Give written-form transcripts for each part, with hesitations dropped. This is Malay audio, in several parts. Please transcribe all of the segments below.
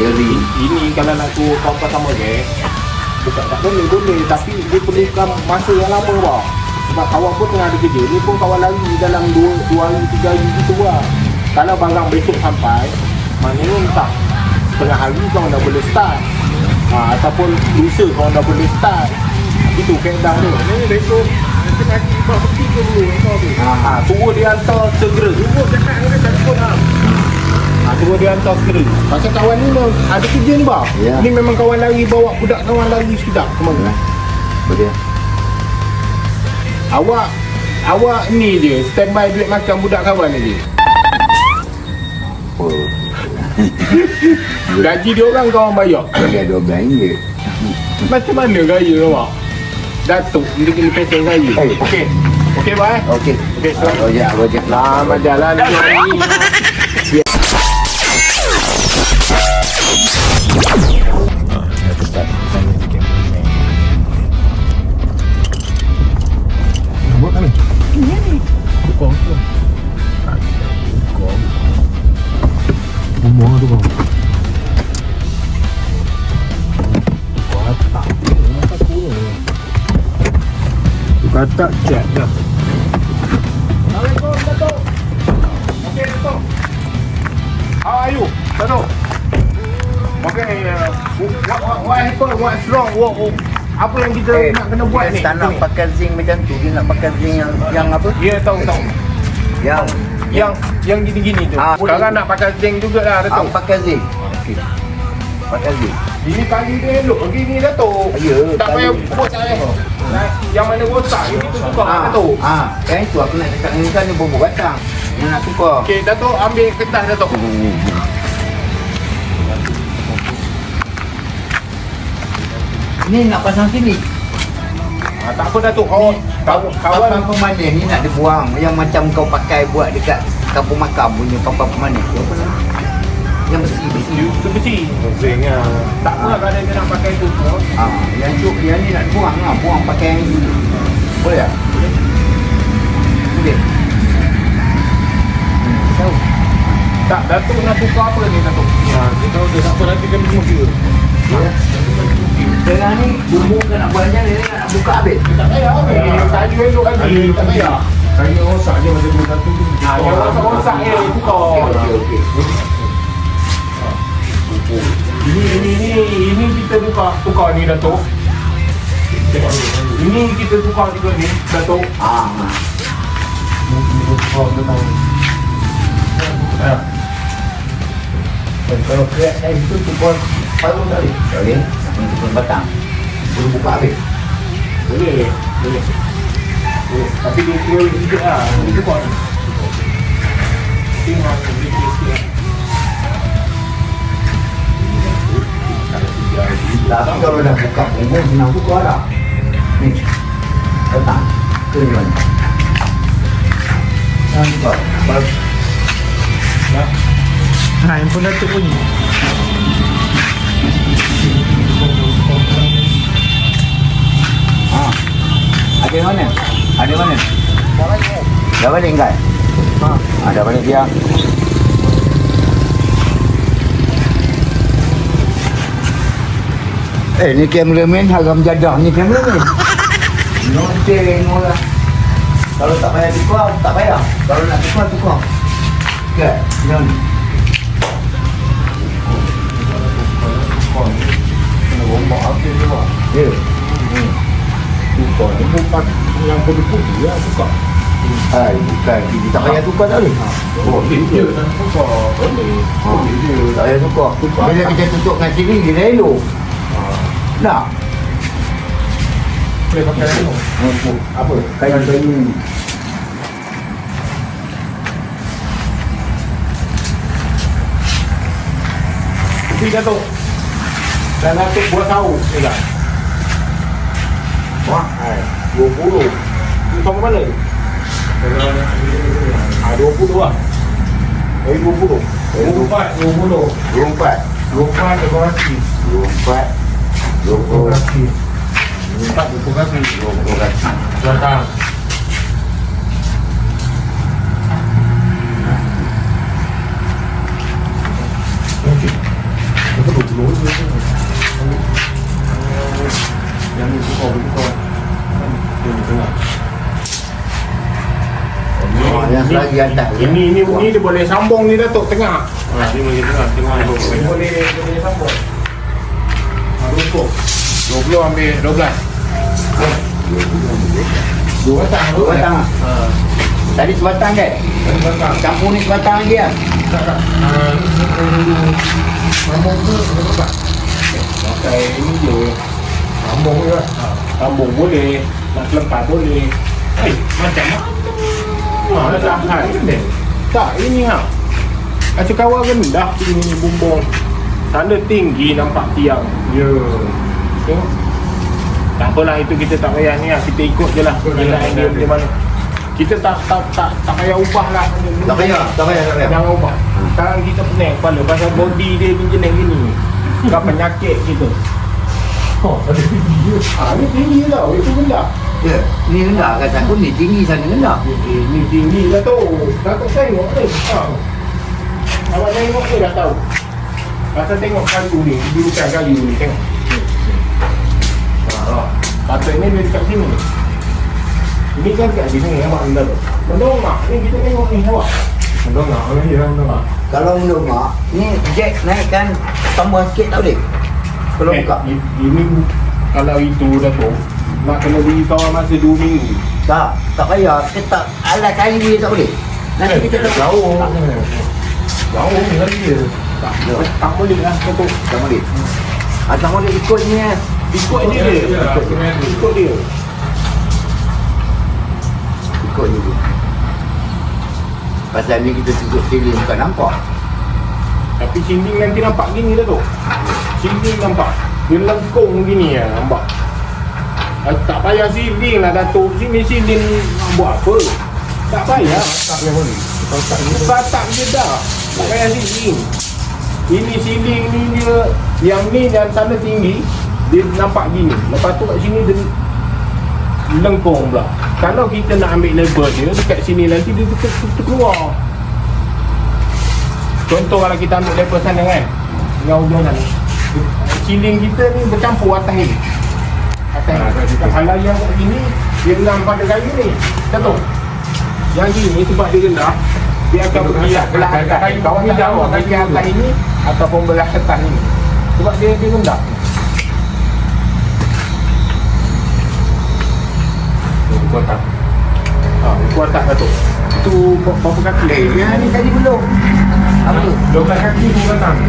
Wiring. Ini kalau nak suruh kau sama geng, bukan tak boleh, tapi dia perlukan masa yang lama bang. Sebab kawan pun tengah ada kerja, ni pun kawan lari dalam 2 hari 3 hari gitu bang. Kalau barang besok sampai, maknanya tak setengah hari kau dah boleh start, ataupun lusa kau dah boleh start. Itu kaedah tu. Ni besok nanti pagi kau pergi ke dulu kau tu. Suruh dia hantar segera. Suruh cakap dengan telefon lah. Suruh dia hantar segera. Pasal kawan ni memang ada kerja ni bang. Ya. Ni memang kawan lari, bawa budak kawan lari sekejap ke mana. Boleh. Awak ni je standby duit makan budak kawan ni je. Oh. Gaji dia orang kawan bayar. Dia RM12. Macam mana gaya awak? Datuk dia kena pesen saya. Okey. Okey bye. Okey. Okey, selamat. Rojak. Selamat jalan ni. Buat kan? Ini ni. Tukang. Bumbung tu bang. Kata cek dah. Assalamualaikum Datuk. Okey Datuk. How are you, Datuk? Okay, what happened? What's wrong? Apa yang kita nak kena buat ni? Tak nak pakai zinc macam tu. Dia nak pakai zinc yang apa? Ya, tahu. Yang gini-gini tu. Sekarang nak pakai zinc jugalah Datuk. Pakai zinc. Okey. Pakai zinc. Ini kali dia elok begini Datuk. Ya, tak payah buat saya. Yang mana rosak ini tu tukar Datuk. Kan itu aku nak cakap dengan kau ni bubuk batang. Dia nak tukar. Okey Datuk, ambil kertas Datuk. Ni nak pasang sini. Tak apa Datuk. Kawan pemanis ni nak dibuang. Yang macam kau pakai buat dekat kampung makam punya papan pemanis. Apa nama? Yang besi. Itu besi. Besarnya. Tak apa kalau dia nak pakai tu. Yang ni nak buang lah. Buang pakai yang ini. Boleh tak? Boleh. Tahu. Tak, Datuk nak tukar apa ni Datuk? Kita tak apa nanti kami semua kira. Sekarang ni bumbu kan nak buat macam ni nak buka habis. Tak payah habis. Kayu elok lagi. Tak payah. Kayu rosak je macam tu satu tu. Yang rosak je tukar. Okey. Ini kita tukar ni Datuk. Ini kita tukar juga ni Datuk. Kalau kreat saya itu tukar paruh tadi. Boleh. Tukar batang. Boleh buka habis. Boleh. Tapi dia kira sikit lah. Dia tukar. Tengok sedikit sikit lah. Tapi kalau dah buka umum senang tukar lah. Ni. Batang. Ke ni mana? Senang tukar. Handphone Datuk bunyi. Ada mana? Dah balik kan? Dah balik dia. Ni kameraman haram jadah ni kameraman. Nonteng orang. Kalau tak payah tukar, tak payah. Kalau nak tukar. Okey, ni. Kena rombak habis je bang. Ya. Tukar ni bukan yang putih-putih lah tukar. Bukan. Tak payah tukar tak boleh. Boleh je tak tukar. Boleh je. Tak payah tukar. Bila kita tutup dengan sini, dia dah elok. Nak? Boleh pakai ni. Apa? Kayu. Tapi Datuk, dan Datuk buat tahu ni tak? Wah, 20. Ni sama mana tu? 20 lah. 20. 24 dekorasi. 24 dekorasi. Belakang. Yang ni buka. Ini tengah. Oh, yang selagi atas. Ini dia boleh sambung ni Datuk tengah. Ini bagi tengah boleh sambung. Rukuk 20 ambil 12. Dua batang. Tadi sebatang kan? Campur ni sebatang lagi lah. Sambung tu apa? Pakai ini je. Sambung je. Sambung boleh, nak lepas boleh. Macam mana? Dah hal. Tak, ini ha. Macam kawal rendah ini bumbung. Sana tinggi nampak tiang. Ya. Tengok. Tak apalah, itu kita tak payah ni lah. Kita ikut je lah. Dia macam mana. Kita tak payah ubah lah. Tak payah. Jangan ubah. Sekarang kita pening kepala pasal body dia jenis gini. Bukan penyakit kita. Ada tinggi je. Ni tinggi tau. Itu rendah. Ya, ni rendah kat aku ni tinggi sana rendah. Ni tinggi lah tu. Datuk tengok ni. Awak tengok ni dah tahu. Pasal tengok kayu ni. Birukan kayu ni. Tengok. Patutnya dia dekat sini. Ini kan dekat sini awak rendah tu. Mendongak ni kita tengok ni awak. Mendongak lagi lah mendongak. Kalau mendongak, ni jack naikkan tambah sikit tak boleh? Kalau buka. Ini kalau itu dah tu nak kena beri kawan masa 2 minggu. Tak payah. Kita tak alat kayu dia tak boleh. Nanti kita tak jauh ni lagi dia. Tak boleh lah betul. tak boleh. Tak boleh ikut ni lah. Ikut dia. Ikut dia. Ikut ni dia. Pasal ni kita tutup siling bukan nampak. Tapi sinding nanti nampak gini dah tu. Sinding nampak. Dia lengkung gini lah nampak. Tak payah sinding lah Datuk. Sini sinding buat apa? Tak payah. Tak payah boleh. Batak je dah. Tak payah sinding. Ini sinding ni dia. Yang ni dan sana tinggi. Dia nampak gini. Lepas tu kat sini dia lengkung pula. Kalau kita nak ambil label dia dekat sini nanti dia keluar. Contoh kalau kita ambil label sana kan, dengan ujung sana, ceiling kita ni bercampur atas ni. Kalau yang kat sini dia rendah pada kayu ni, betul? Yang gini sebab dia rendah, dia akan pergi belah atas kayu bawah ni jauh bahagian atas ini ataupun belah atas ini. Sebab dia rendah. Kuat tak? Kuat tak Datuk? Itu berapa kaki? Yang ni tadi belum. Apa tu? 12 kaki pun batang.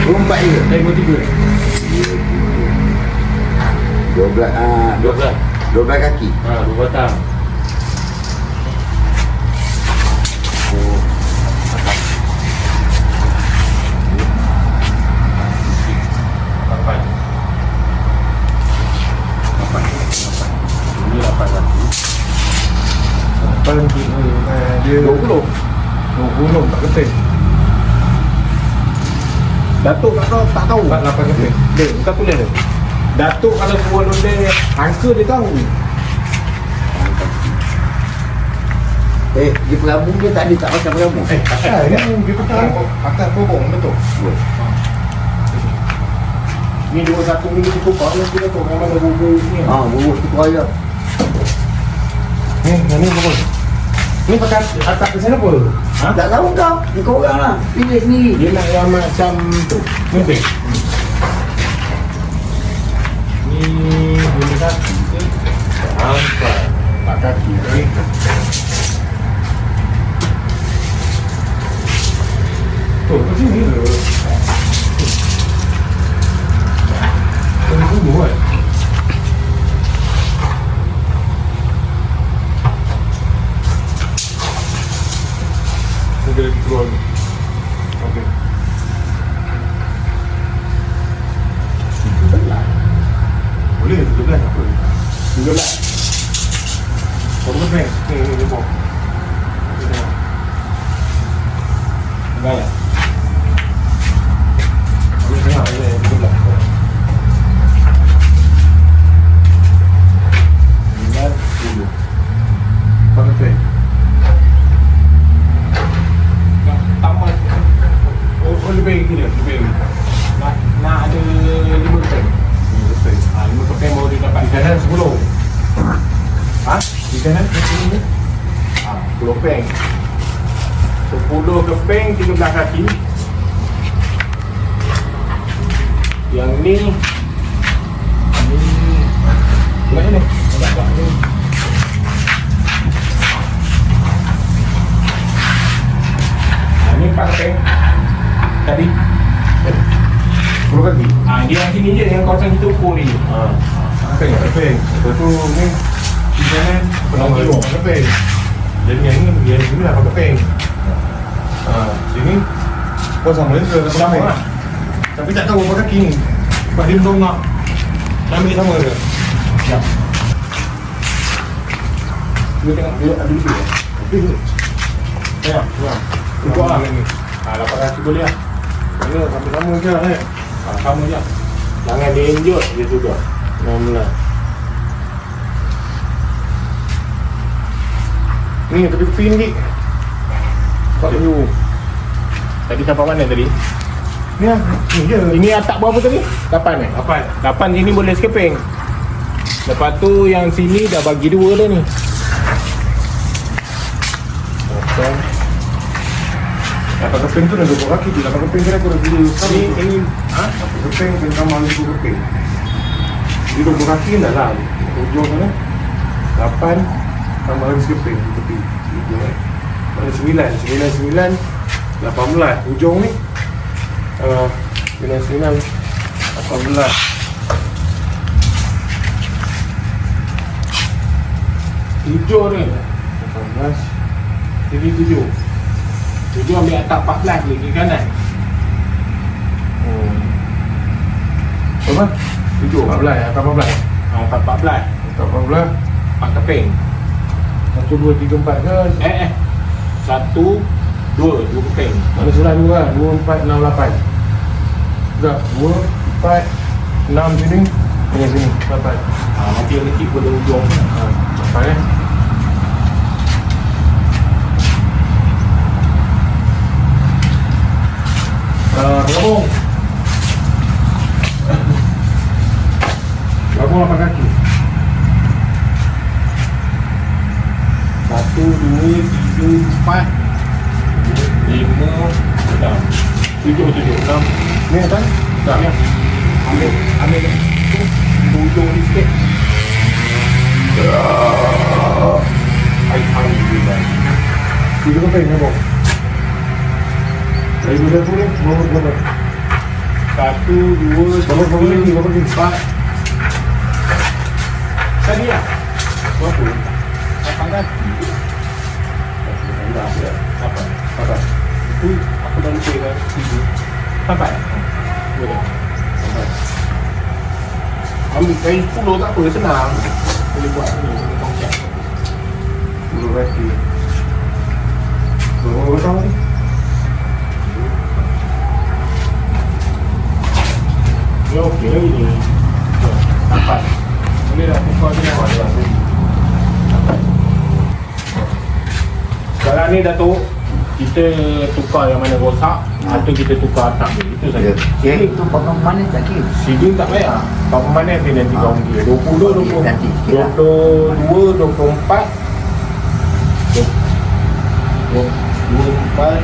24 je. 23. 12 kaki. 2 batang. Dia 20 tak keting. Datuk tak tahu 8 keting. Dia bukan tulis dia. Datuk kalau suruh londe angka dia tahu. Dia perabung dia tak ada, tak pasal perabung. Pasal dia petang atas bobong betul. Ni 21 minggu cukup kalau kita tahu memang ada bubur ni. Bubur cukup aja. Ni bubur. Ni pakai atas ke sana apa? Tak tahu kau. Ni kau orang lah. Pilih sendiri. Dia nak yang macam tu. Ni guna kaki ke? Empat kaki ke? Tu, kat sini ke? Kena tunggu kan? Dia lagi keluar ni. Okey. Boleh 17 apa? 17. Kau bukan friend? Ni bawah. Enggak ya? Ini tengah je 17. 9, 10. Pakai friend. Tambah lebih gini, lebih kan? Ini. 10 keping. 10 keping 13 kaki. Yang ni mana ni? Agak ni. Ini 4 keping. Tadi 10 kaki. Dia yang sini je yang kawasan kita ukur ni. Keping. Lepas tu ni Jangan penang kilo keping. Jadi yang ni lah keping. Sini kau sama je ke sama lah. Tapi tak tahu berapa kaki ni. Sebab dia belum nak ambil sama ke? Siap. Dia tengok dia ada lebih ke? Lebih ke? Ya, kurang. Cukup lah ni. 800 boleh lah. Mana sama-sama je lah sama je. Jangan dia injut dia juga. Mula. Ni tadi pin ni. Pak you. Tadi sampai mana tadi? Ni lah. Ni je. Ini atap berapa tadi? 8 eh? 8 sini boleh sekeping. Lepas tu yang sini dah bagi 2 dah ni. Okay. 8 keping tu dah 20 kaki tu. 8 keping kira aku dah beli. Ini 8 keping bintang malu 20 keping. Jadi 20 kaki dah lah. Ujung mana? 8 tambah lagi sekeping tepi. Mana 9, 18 ujung ni. 9, 18 7 ni 18 jadi 7 ambil atas 14 je kiri kanan. Berapa? 7 14 atas 14 atas 14 atas 14 4 keping 1, 2, 3, 4 ke? 1, 2 keping. Mana sudah 2 lah 2, 4, 6, 8 sudah 2, 4, 6 sini dengan sini 8 nanti yang kecil pada ujung 8 gabung 8 kaki 1, 2, 3, 4 5, 6 7, 6 ni kan? Tak ya. Ambil ujung ni sikit. Alhamdulillah. 7 keping ni bang. Saya boleh tu ni, berapa? 1, 2, 3, 4 tadi lah berapa? 8 kaki Sampai itu aku dah lupa kan 3 boleh sampai ambil kain 10 tak apa, senang boleh buat ni, boleh tongkat 10 kaki berapa tahun ni? Ni okey lagi ni sampai boleh dah tukar je lah sekarang ni Datuk kita tukar yang mana rosak atau kita tukar atap ni itu saja. Okey, tu bagaimana tak kira? Siding tak payah. Bagaimana nanti kau kira 20, 22, 24 24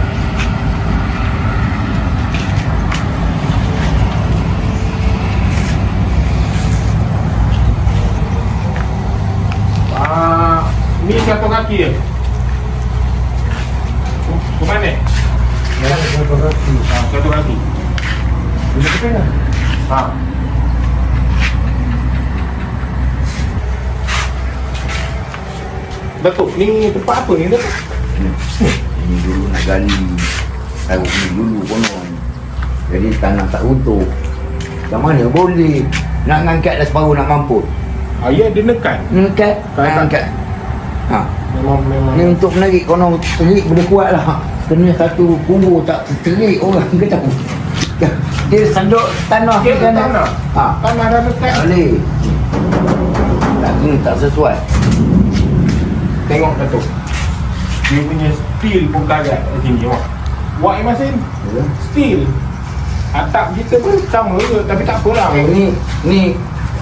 ni 1 kaki je. Ke mana? Ya, 1 kaki. 1 kaki. Bila keping lah? Datuk, ni tempat apa ni Datuk? Ini dulu nak gali. Taruh ni dulu konon. Jadi tanah tak runtuh. Macam mana boleh? Nak ngangkat dah separuh nak mampus. Ya, dia nekat. Angkat. Memang ni untuk menarik konon terik boleh kuat lah. Kena satu kubur tak terik orang ke tahu. Dia sanduk tanah dia kan tanah. Tanah dah nekat. Boleh. Tak sesuai. Tengok Datuk. Dia punya steel pun karat kat sini awak. Wak Masin. Steel. Atap kita pun sama je tapi tak apalah.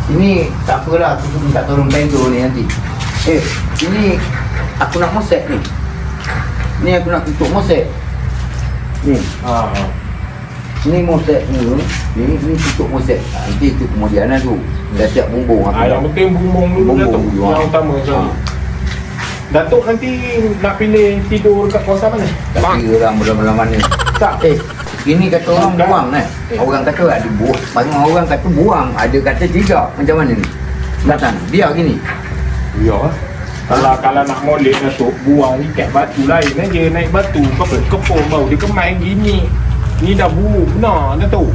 Ini tak apalah, tu minta tolong bantu ni nanti. Ini aku nak mosek ni. Ni aku nak tutup mosek. Ni. Ni mosek ni. Ni tutup mosek. Nanti tu kemudian tu. Dah siap bumbung aku. Yang penting bumbung dulu Datuk. Yang utama sekali. Datuk nanti nak pilih tidur kat kawasan mana? Tak kira orang malam-malam mana. Tak. Ini kata orang buang kan. Orang kata ada buang. Banyak orang kata buang. Ada kata tidak. Macam mana ni? Datang. Biar gini. Ya. Kalau nak molek Datuk, buang ikat batu lain aja. Naik batu, kepung bau. Dia kemai gini. Ni dah buruk benar Datuk.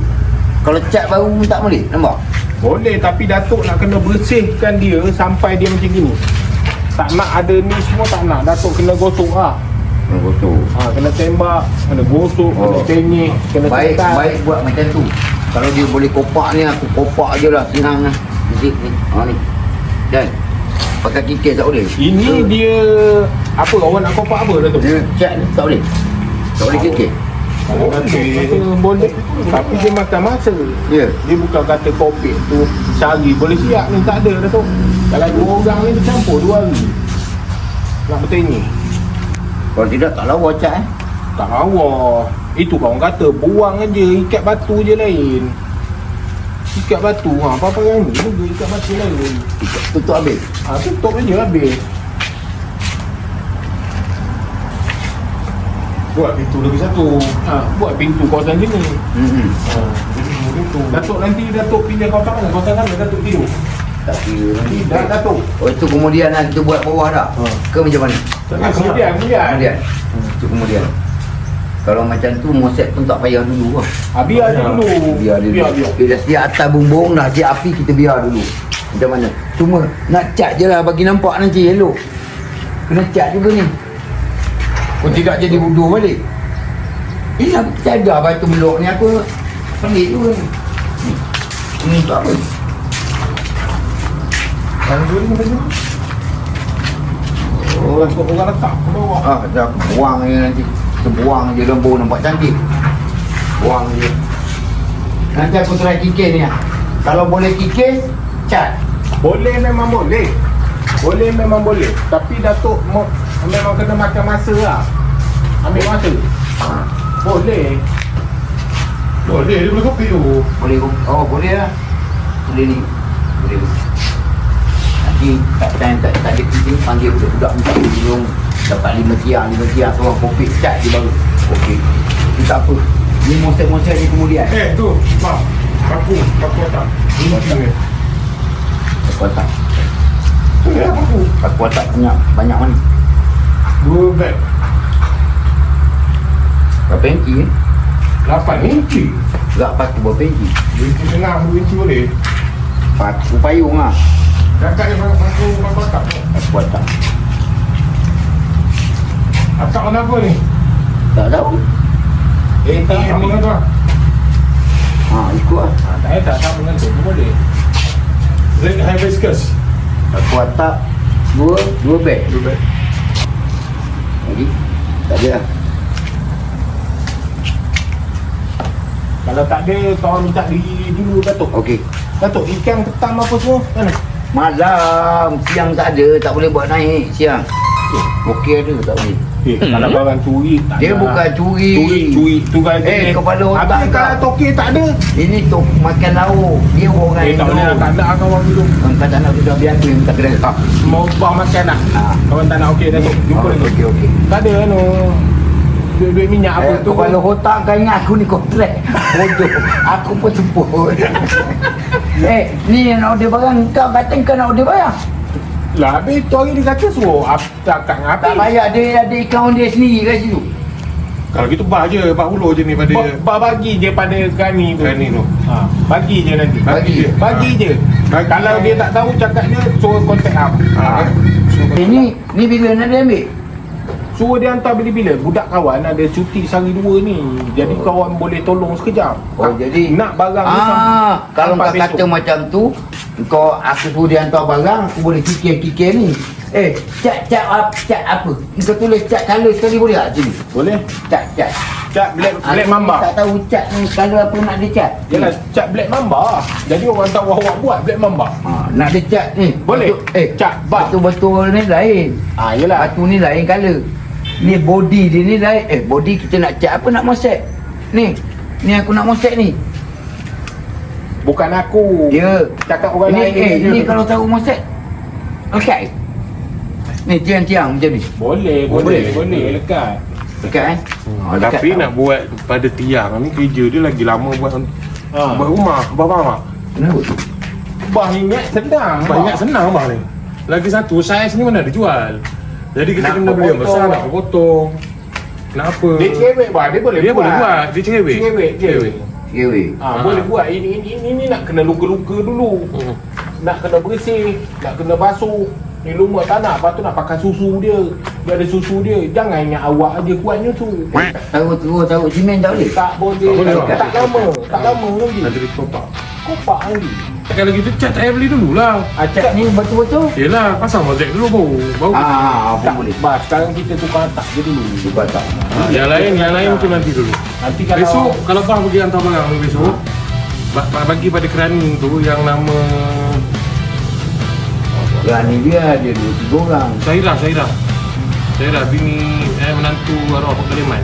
Kalau cat baru pun tak boleh. Nampak? Boleh, tapi Datuk nak kena bersihkan dia sampai dia macam gini. Tak nak ada ni semua, tak nak. Datuk kena gosok lah. Betul. Kena tembak, kena gosok, kena tenyik, kena Baik, cekat. baik buat macam tu. Kalau dia boleh kopak ni, aku kopak je lah. Senang lah. Ni. Ni. Dan pakai kikir tak boleh. Ini dia apa, awak nak kopak apa Datuk? Dia cat ni tak boleh. Tak boleh kikir. Kalau kata boleh, tapi dia makan masa. Ya. Dia bukan kata kopi tu sehari boleh siap ni, tak ada Datuk. Kalau dua orang ni dia campur 2 hari nak bertenyik. Kalau tidak tak lawa cat Tak lawa. Itu kawan kata buang aja, ikat batu je lain. Ikat batu, apa-apa yang ni juga ikat batu lain. Tutup habis. Tutup aja habis. Buat pintu lagi satu. Buat pintu kawasan sini. Datuk nanti Datuk pilih kawasan mana? Kawasan mana Datuk tidur? Tak kira nanti. Dah Datuk. Oh itu kemudian lah kita buat bawah dah. Ke macam mana? Kemudian. Itu kemudian. Kalau macam tu mosek pun tak payah dulu lah. Biar dia dulu. Biar. Dia dah siap atas bumbung, dah siap api, kita biar dulu. Macam mana? Cuma nak cat je lah bagi nampak nanti elok. Kena cat juga ni. Kau tidak jadi wudu balik. Ini aku cadar batu belok ni, aku pelik juga ni. Ini untuk apa? Yang dua ni macam mana? Orang letak ke bawah. Kata aku buang je nanti. Kita buang je lembu nampak cantik. Buang je. Nanti aku try kikir ni lah. Kalau boleh kikir, cat. Boleh, memang boleh. Boleh, memang boleh. Tapi Datuk memang kena makan masa lah. Ambil masa. Boleh. Boleh, dia boleh kopi tu. Boleh. Oh, boleh lah. Boleh ni. Boleh. Nanti tak ada penting panggil budak-budak minta tolong. Dapat 5 tiang seorang kopi cat je baru. Okey. Itu tak apa. Ni mosek-mosek ni kemudian. Tu. Bang. Paku otak. Paku otak. Boleh lah paku. Paku otak banyak mana? 2 beg. Berapa inci 8 inci. Tak paku berapa inci? 2 inci tengah, 2 inci boleh. Paku payung lah. Kakak dia paku otak. Paku otak. Akak kenapa ni? Tak tahu. Tak sama dengan tu lah. Ikut lah. Tak sama dengan tu, tu boleh. Red hibiscus. Paku otak 2 beg. 2 beg. Lagi? Tak ada lah. Kalau tak ada, kawan minta diri dulu Datuk. Okey. Datuk, ikan ketam apa semua? Mana? Malam, siang tak ada, tak boleh buat naik siang. Okey ada, tak boleh. Kalau barang curi, tak Dia ada. bukan curi. Curi. Tugas dia. Kepala otak Habis kalau kau. toke tak ada. Ini tu makan lauk. Dia orang Tak boleh lah, tak ada kawan dulu. Kau tak nak sudah biasa minta kedai tak. Mau buang makan lah. Kawan tak nak okey Datuk. Jumpa Datuk. Okey. Tak ada no. Duit minyak apa tu. Kepala otak kau ingat aku ni kontrak. Bodoh. Aku pun sebut. Ni nak order barang. Kau kata kau nak order barang. Lah habis tu hari dia kata suruh tak ngapi. Tak payah, dia ada akaun dia sendiri kat situ. Kalau gitu bah je, bah hulu je ni pada bagi je pada Gani tu. Bagi je nanti. Bagi je. Kalau dia tak tahu cakap dia suruh kontak up. Ni bila nak dia ambil? Suruh dia hantar bila-bila. Budak kawan ada cuti sehari 2 ni. Jadi kawan boleh tolong sekejap. Jadi nak barang ni kalau kau kata macam tu, aku suruh dia hantar barang, aku boleh kikir ni. Cat apa? Kau tulis cat colour sekali boleh tak sini? Boleh. Cat. Cat Black Mamba. Tak tahu cat ni kalau apa nak dia cat. Yalah, cat Black Mamba. Jadi orang tahu awak buat Black Mamba. Nak dia cat ni. Boleh? Cat bak. Betul-betul ni lain. Yalah. Batu ni lain color. Ni body dia ni lain. Body kita nak cat apa nak mosek. Ni aku nak mosek ni. Bukan aku. Ya. Cakap orang ni, lain. Ni kalau tahu mosek. Okey. Ni tiang-tiang macam ni. Boleh lekat. Dekat Tapi nak buat pada tiang ni kerja dia lagi lama buat rumah. Faham tak? Kenapa? Bah ingat senang. Banyak senang bah ni. Lagi satu saiz ni mana dijual. Jadi kita Nak kena beli yang besar nak potong. Kenapa? Dia cerewet bah, dia boleh buat. Dia cerewet. Cerewet. Boleh buat. Ini nak kena luka-luka dulu. Nak kena bersih, nak kena basuh. Ni lumut tanah, lepas tu nak pakai susu dia. Dia ada susu dia. Jangan ingat awak aja kuatnya tu. Tahu simen tak boleh. Tak boleh. Tak lama lagi. Nanti dia kopak. Kopak lagi. Kalau gitu cat saya beli dululah. Cat ni betul-betul. Yelah, pasang mozek dulu baru. Apa Tak boleh. Bah, sekarang kita tukar atas je dulu. Cuba tak. Yang lain mungkin nanti dulu. Nanti kalau Besok kalau bang pergi hantar barang ni besok, bagi pada kerani tu yang nama Ni dia 2-3 orang. Syahirah bini menantu arwah Pak Kaliman.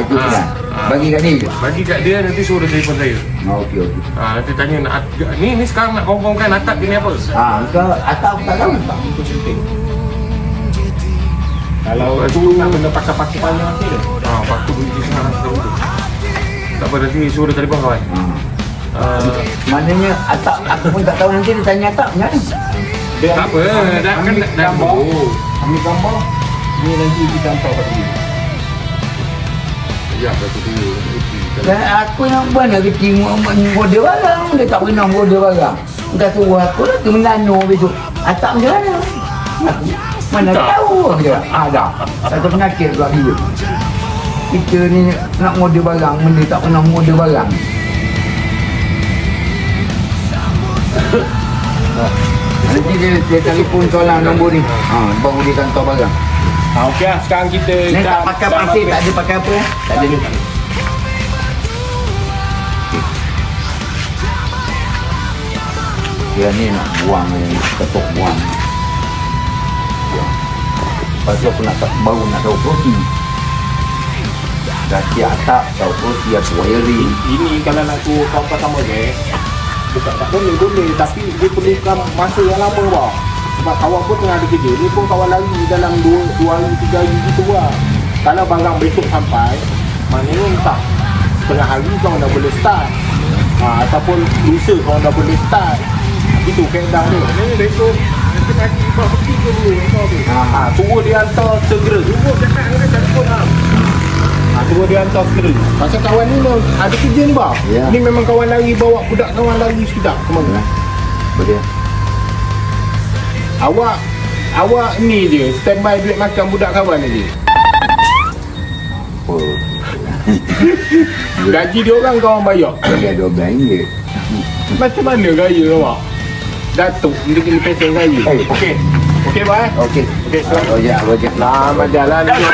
Itu kan. Bagi kat dia je. Bagi kat dia nanti suruh dia telefon saya. Okey. Nanti tanya nak ni sekarang nak confirmkan atap ni apa? Kau atap tak tahu. itu penting. Kalau tu nak kena pakai paku panjang nanti dia. Paku duit di sana tahu tu. Tak apa nanti suruh dia telefon kawan. Maknanya atap aku pun tak tahu nanti dia tanya atap macam mana. Dia Tak apa, dah ambil gambar. Oh. Ambil gambar. Ni nanti kita hantar kat dia. Ya, betul tu. Dan aku yang mana kecil model barang. Dia tak pernah model barang. Dah suruh aku lah tu menano besok. Atap macam mana? Aku mana Tak. tahu macam mana. Dah. Satu penyakit pula dia. Kita ni nak model barang, benda tak pernah model barang. Nanti dia telefon tolong nombor ni. Baru dia hantar barang. Okey lah, sekarang kita Ni tak pakai pasir, tak ada pakai apa? Tak ada ni. Dia ni nak buang ni, ketuk buang. Lepas tu aku nak baru nak tahu proses. Daki atap, tahu proses, apa wiring. Ini kalau nak tu kau sama je. Bukan tak boleh, tapi dia perlukan masa yang lama bah. Sebab kawan pun tengah ada kerja, ni pun kawan lari dalam 2 hari, 3 hari gitu lah. Kalau barang besok sampai, maknanya entah setengah hari kau dah boleh start. Ataupun lusa kau dah boleh start. Itu keadaan dia. Ni besok nanti pagi bang pergi ke dulu kau tu. Suruh dia hantar segera. Tunggu cakap dengan telefon lah. Suruh dia hantar segera. Pasal kawan ni memang ada kerja ni bah. Ya. Ni memang kawan lari bawa budak kawan lari sekejap ke mana. Boleh. Awak ni je standby duit makan budak kawan ni je. Oh, Gaji dia orang kawan bayar. dia RM12. Macam mana gaya awak? Datuk dia kena pesen gaya. Okey. Okey bye. Okey. Okey, selamat. Rojak. Selamat jalan ni.